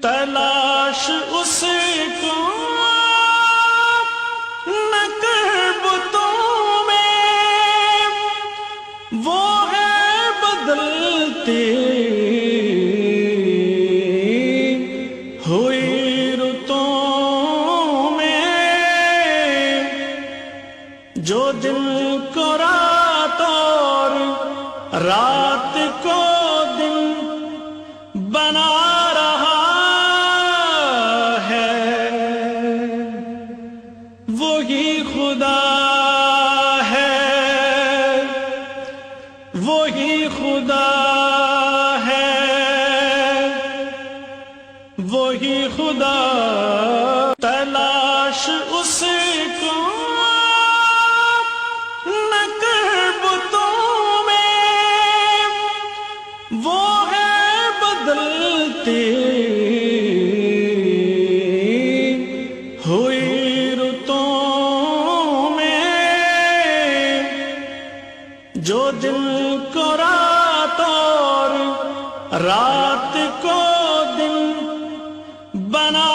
تلاش اس کو نہ کر بتوں میں، وہ ہے بدلتے ہوئی رتوں میں، جو دن کو رات اور رات کو دن بنا رہا ہے، وہی خدا ہے، وہی خدا ہے، وہی خدا۔ تلاش اس کو نہ کر بتوں میں، وہ ہے بدلتے ہوئی رتوں میں، جو دن کو رات اور رات کو دن بنا